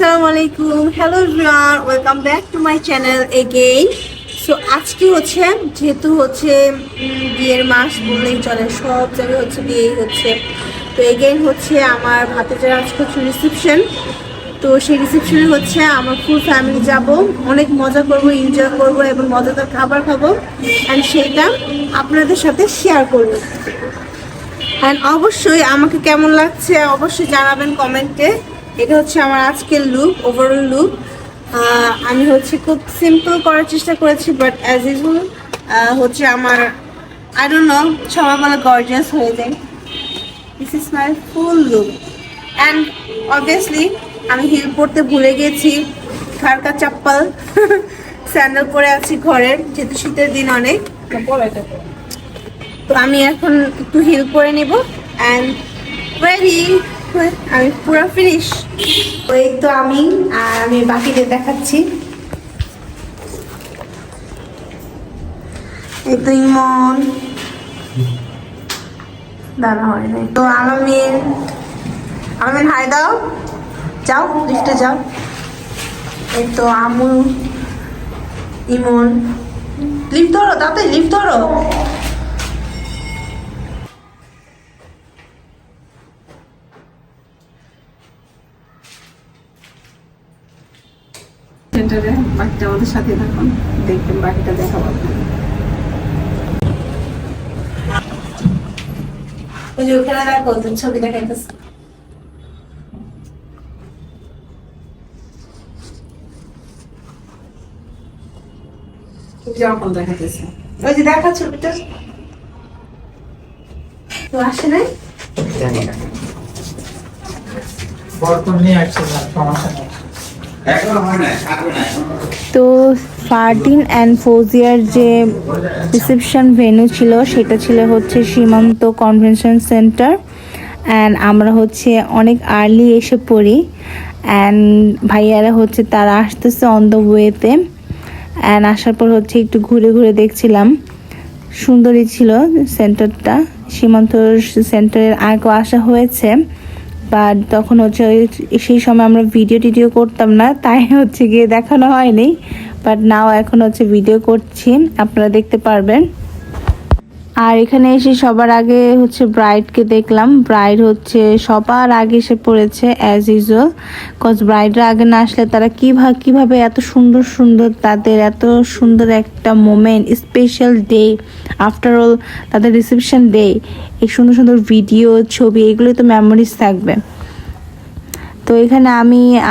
আসসালামু আলাইকুম, hello everyone, welcome back to my channel again. So আজকে যেহেতু বিয়ের মাস বললেই চলে, সব জায়গায় বিয়েই হচ্ছে। তো এগেইন আমার ভাতিজার আজকে রিসেপশন। তো সেই রিসেপশনে আমার ফুল ফ্যামিলি যাব, অনেক মজা করব, এনজয় করব এবং মজাদার খাবার খাবো অ্যান্ড সেইটা আপনাদের সাথে শেয়ার করব। অ্যান্ড অবশ্যই আমাকে কেমন লাগছে অবশ্যই জানাবেন কমেন্টে। এটা আমার আজকের লুক, ওভারঅল লুক। আমি খুব সিম্পল করার চেষ্টা করেছি, বাট অ্যাজ ইউজুয়াল আমার আই ডোন্ট নো, সবাই বলে গর্জিয়াস হয়ে যায়। This is my full look and obviously আমি হিল পরতে ভুলে গেছি, ঘাড়কা চাপ্পাল স্যান্ডেল পরে আছি ঘরের, যেহেতু শীতের দিন অনেক। তো আমি এখন একটু হিল পরে নেব অ্যান্ড রেডি। আমি পুরো ফিনিশ। ওই তো আমি বাকিদের দেখাচ্ছি। এই তো ইমন, দাঁড়া হয় নাই তো, আলামিন হাই দাও, যাও লিফটে যাও। এই তো আমু, ইমন, লিফট ধরো তাতে, লিফট ধরো। সেন্টারে বাকিটা আমাদের সাথে থাকুন, দেখবেন বাকিটা দেখাবো। ওই যে ওখানে দেখো, তুমি ছবি দেখাইতেছ। যখন দেখাইতেছে ওই যে দেখা ছবিটা তো আসে নাই, জানি না বর্তমান নিয়ে আসছে না, সমস্যা নেই। তো ফারদিন অ্যান্ড ফৌজিয়ার যে রিসেপশন ভেন্যু ছিল সেটা ছিল সীমান্ত কনভেনশন সেন্টার। অ্যান্ড আমরা অনেক আর্লি এসে পড়ি অ্যান্ড ভাইয়ারা তারা আসতেছে অন দ্য ওয়েতে। অ্যান্ড আসার পর একটু ঘুরে ঘুরে দেখছিলাম, সুন্দরই ছিল সেন্টারটা। সীমান্ত সেন্টারের আগেও আসা হয়েছে, বাট তখন সেই সময় আমরা ভিডিও করতাম না, তাই গিয়ে দেখানো হয়নি। বাট নাও এখন ভিডিও করছি, আপনারা দেখতে পারবেন। আর এখানে এসে সবার আগে ব্রাইডকে দেখলাম। ব্রাইড সবার আগে এসে পড়েছে অ্যাজ ইউজুয়াল, কজ ব্রাইডরা আগে না আসলে তারা কিভাবে এত সুন্দর সুন্দর, তাদের এত সুন্দর একটা moment, special day, after all তাদের রিসেপশন ডে, এই সুন্দর সুন্দর ভিডিও ছবি, এগুলোই তো মেমোরিজ থাকবে। তো এখানে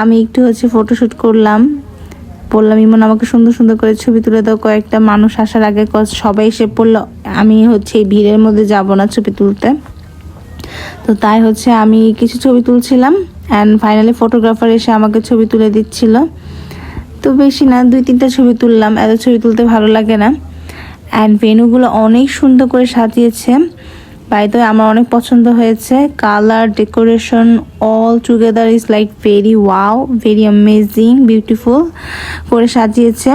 আমি একটু ফটোশ্যুট করলাম, বললাম ইমন আমাকে সুন্দর সুন্দর করে ছবি তুলে দাও কয়েকটা, মানুষ আসার আগে, কজ সবাই এসে পড়লো, আমি এই ভিড়ের মধ্যে যাব না ছবি তুলতে। তো তাই আমি কিছু ছবি তুলছিলাম অ্যান্ড ফাইনালি ফটোগ্রাফার এসে আমাকে ছবি তুলে দিচ্ছিল। তো বেশি না, 2-3টা ছবি তুললাম, এত ছবি তুলতে ভালো লাগে না। অ্যান্ড ভেন্যুগুলো অনেক সুন্দর করে সাজিয়েছে, বাই দ্য ওয়ে আমার অনেক পছন্দ হয়েছে। Colour, decoration all together is like very wow, very amazing, beautiful করে সাজিয়েছে।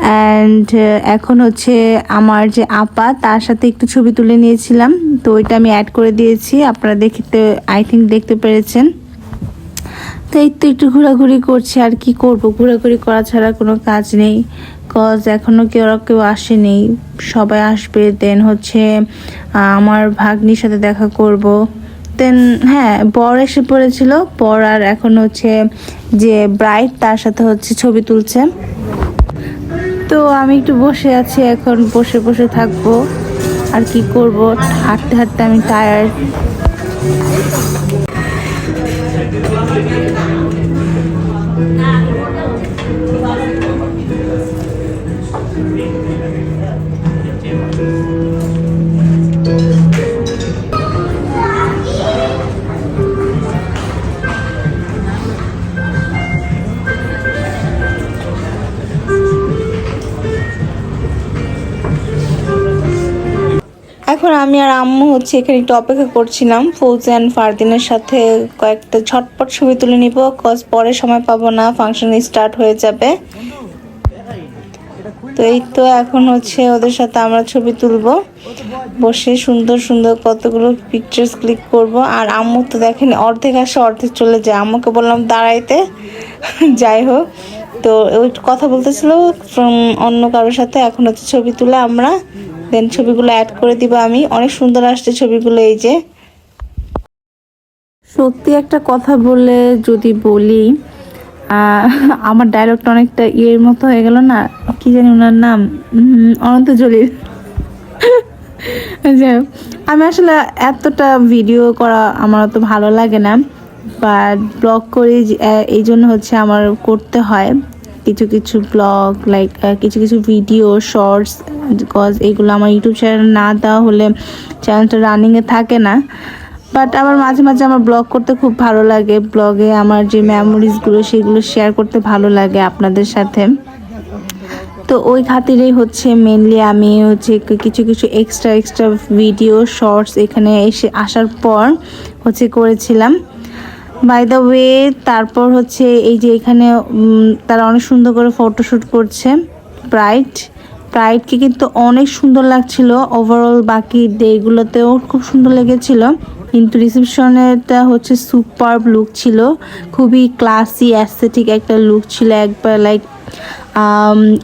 অ্যান্ড এখন আমার যে আপা, তার সাথে একটু ছবি তুলে নিয়েছিলাম, তো ওইটা আমি অ্যাড করে দিয়েছি, আপনারা আই থিঙ্ক দেখতে পেরেছেন। তো এই তো একটু ঘোরাঘুরি করছি, আর কি করব, ঘোরাঘুরি করা ছাড়া কোনো কাজ নেই, কজ এখনও কেউ আসেনি, সবাই আসবে। দেন আমার ভাগ্নির সাথে দেখা করব। দেন হ্যাঁ, বর এসে পড়েছিল, বর আর এখন যে ব্রাইড, তার সাথে ছবি তুলছে। তো আমি একটু বসে আছি, এখন বসে বসে থাকবো, আর কি করব, হাঁটতে হাঁটতে আমি টায়ার্ড। এখন আমি আর আম্মু এখানে একটু অপেক্ষা করছিলাম ফৌজি অ্যান্ড ফারদিনের সাথে কয়েকটা ঝটপট ছবি তুলে নিব, কজ পরে সময় পাবো না, ফাংশন স্টার্ট হয়ে যাবে। তো এই তো এখন হচ্ছে ওদের সাথে আমরা ছবি তুলবো, বসে সুন্দর সুন্দর কতগুলো পিকচার্স ক্লিক করব। আর আম্মু তো দেখেন অর্ধেক আসে অর্ধেক চলে যায়, আম্মুকে বললাম দাঁড়াইতে। যাই হোক, তো ওই কথা বলতেছিল ফ্রম অন্য কারোর সাথে, এখন হচ্ছে ছবি তুলে আমরা দেন ছবিগুলো অ্যাড করে দিব আমি। অনেক সুন্দর আসছে ছবিগুলো। এই যে সত্যি একটা কথা বলে যদি বলি, আমার ডায়লগটা অনেকটা ইয়ের মতো হয়ে গেল না, কি জানি ওনার নাম, অনন্ত জলিল। যাই হোক, আমি আসলে এতটা ভিডিও করা আমার অত ভালো লাগে না, বাট ব্লগ করি এই জন্য হচ্ছে আমার করতে হয় কিছু কিছু ব্লগ, লাইক কিছু কিছু ভিডিও শর্টস, বিকজ এগুলো আমার ইউটিউব চ্যানেল না দেওয়া হলে চ্যানেলটা রানিংয়ে থাকে না। বাট আবার মাঝে মাঝে আমার ব্লগ করতে খুব ভালো লাগে, ব্লগে আমার যে মেমোরিজগুলো সেগুলো শেয়ার করতে ভালো লাগে আপনাদের সাথে। তো ওই খাতিরেই হচ্ছে মেনলি আমি হচ্ছে কিছু কিছু এক্সট্রা ভিডিও শর্টস এখানে এসে আসার পর হচ্ছে করেছিলাম। বাই দ্য ওয়ে, তারপর হচ্ছে এই যে এখানে তারা অনেক সুন্দর করে ফটোশ্যুট করছে। ব্রাইডকে কিন্তু অনেক সুন্দর লাগছিল ওভারঅল, বাকি ডেগুলোতেও খুব সুন্দর লেগেছিল, কিন্তু রিসেপশনেরটা হচ্ছে সুপার লুক ছিল, খুবই ক্লাসি অ্যাস্থেটিক একটা লুক ছিল, একবার লাইক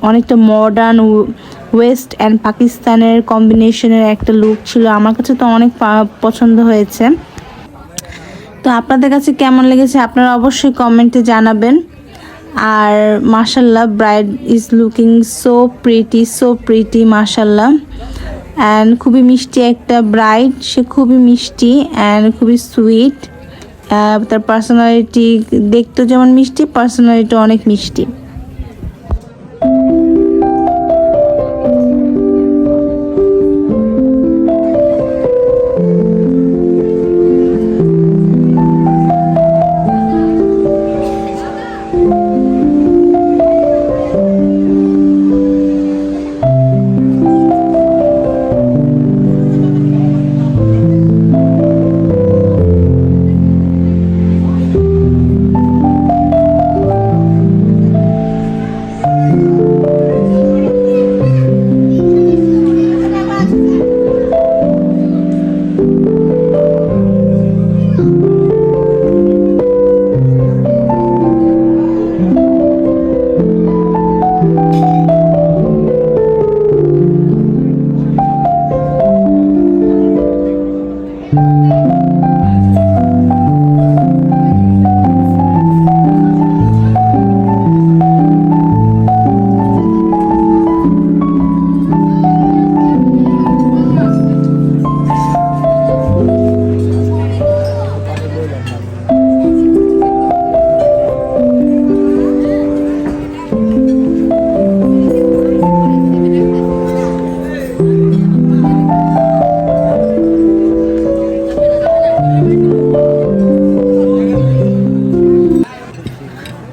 অনেকটা মডার্ন ওয়েস্ট অ্যান্ড পাকিস্তানের কম্বিনেশনের একটা লুক ছিল। আমার কাছে তো অনেক পছন্দ হয়েছে। তো আপনাদের কাছে কেমন লেগেছে আপনারা অবশ্যই কমেন্টে জানাবেন। আর মাশাল্লাহ, bride is looking so pretty মাশাল্লাহ। অ্যান্ড খুবই মিষ্টি একটা ব্রাইড, সে খুবই মিষ্টি অ্যান্ড খুবই সুইট। তার পার্সোনালিটি দেখতেও যেমন মিষ্টি, পার্সোনালিটি অনেক মিষ্টি।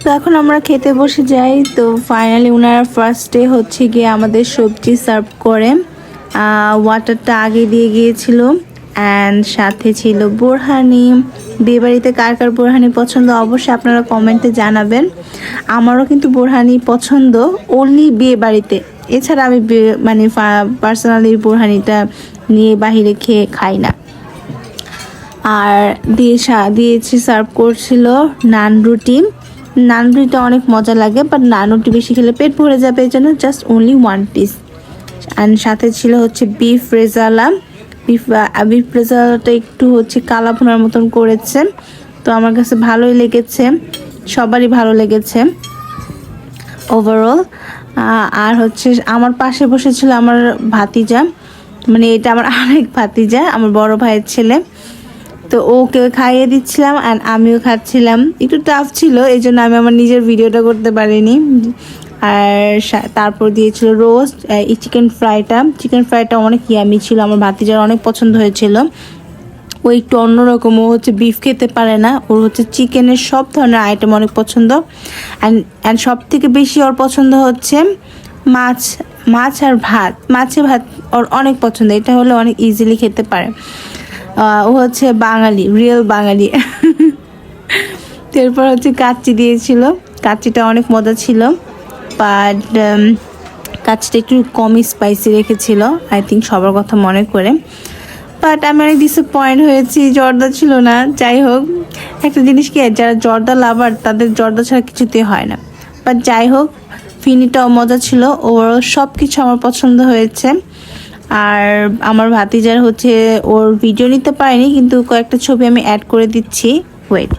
তো এখন আমরা খেতে বসে যাই। তো ফাইনালি ওনারা ফার্স্টে হচ্ছে গিয়ে আমাদের সবজি সার্ভ করে, ওয়াটারটা আগে দিয়ে গিয়েছিল অ্যান্ড সাথে ছিল বোরহানি। বিয়েবাড়িতে কার কার বোরহানি পছন্দ অবশ্যই আপনারা কমেন্টে জানাবেন। আমারও কিন্তু বোরহানি পছন্দ, অনলি বিয়ে বাড়িতে, এছাড়া আমি মানে পার্সোনালি বোরহানিটা নিয়ে বাহিরে খাই না। আর দিয়েছি সার্ভ করছিল নান রুটি। নান রুটিটা অনেক মজা লাগে, বাট নান রুটি বেশি খেলে পেট ভরে যাবে, এই জন্য জাস্ট অনলি 1 পিস। অ্যান্ড সাথে ছিল হচ্ছে বিফ রেজালা। বিফ রেজালাটা একটু হচ্ছে কালা ভুনার মতন করেছে, তো আমার কাছে ভালোই লেগেছে, সবারই ভালো লেগেছে ওভারঅল। আর হচ্ছে আমার পাশে বসেছিল আমার ভাতিজা, মানে এটা আমার আরেক ভাতিজা, আমার বড় ভাইয়ের ছেলে। তো ওকে খাইয়ে দিচ্ছিলাম অ্যান্ড আমিও খাচ্ছিলাম। একটু টাফ ছিল, এই জন্য আমি আমার নিজের ভিডিওটা করতে পারিনি। আর তারপর দিয়েছিল রোস্ট। এই চিকেন ফ্রাইটা অনেক ইয়ামি ছিল, আমার ভাতিজার অনেক পছন্দ হয়েছিল। ও একটু অন্যরকম, ও হচ্ছে বিফ খেতে পারে না, ওর হচ্ছে চিকেনের সব ধরনের আইটেম অনেক পছন্দ। অ্যান্ড সব থেকে বেশি ওর পছন্দ হচ্ছে মাছ আর ভাত। মাছে ভাত ওর অনেক পছন্দ, এটা হলে অনেক ইজিলি খেতে পারে। ও হচ্ছে বাঙালি, রিয়েল বাঙালি। এরপর হচ্ছে কাচ্চি দিয়েছিল, কাচ্চিটা অনেক মজা ছিল। বাট কাজটা একটু কমই স্পাইসি রেখেছিল, আই থিঙ্ক সবার কথা মনে করে। বাট আমি অনেক ডিসঅ্যাপয়েন্ট হয়েছি, জর্দা ছিল না। যাই হোক, একটা জিনিস কি, যারা জর্দা লাভার তাদের জর্দা ছাড়া কিছুতেই হয় না। বাট যাই হোক, ফিনিটাও মজা ছিল, ওভারঅল সব কিছু আমার পছন্দ হয়েছে। আর আমার ভাতিজার হচ্ছে ওর ভিডিও নিতে পারিনি, কিন্তু কয়েকটা ছবি আমি অ্যাড করে দিচ্ছি, ওয়েট।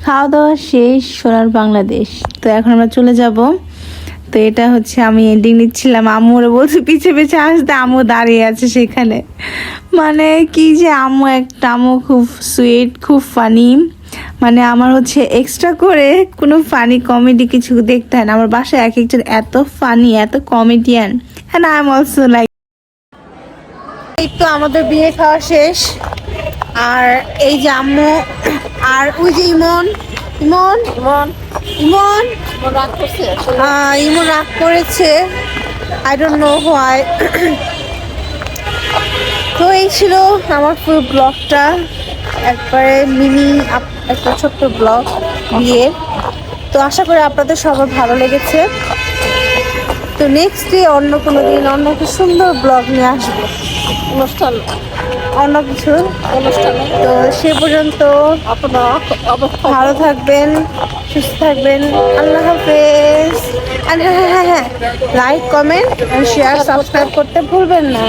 খাওয়া দাওয়া শেষ, সোনার বাংলাদেশ। তো এখন আমরা চলে যাব। তো এটা হচ্ছে আমি এন্ডিং নিচ্ছিলাম, আম্মু ওরা বলছে পিছে পিছে আসতে, আম্মু দাঁড়িয়ে আছে সেখানে। মানে কি যে আম্মু, একটা আম্মু খুব সুইট, খুব ফানি। মানে আমার হচ্ছে এক্সট্রা করে কোনো ফানি কমেডি কিছু দেখতে হয় না, আমার বাসায় এক একজন এত ফানি, এত comedian, and I am also like. এই তো আমাদের বিয়ে খাওয়া শেষ, আর এই যে আম্মু, আর ওই যে ইমন ইমন ইমন ইমন ইমন রাগ করেছে, আই ডোন্ট নো হোয়াই। তো এই ছিল আমার ফুল ব্লগটা, একবারে মিনি একটা ছোট্ট ব্লগ বিয়ে। তো আশা করি আপনাদের সবার ভালো লেগেছে। তো নেক্সট ডে অন্য কোনো দিন অন্য একটা সুন্দর ব্লগ নিয়ে আসবো, অনুষ্ঠান, অন্য কিছু অনুষ্ঠানে। তো সে পর্যন্ত আপনারা ভালো থাকবেন, সুস্থ থাকবেন, আল্লাহ হাফেজ। হ্যাঁ, লাইক, কমেন্ট, শেয়ার, সাবস্ক্রাইব করতে ভুলবেন না।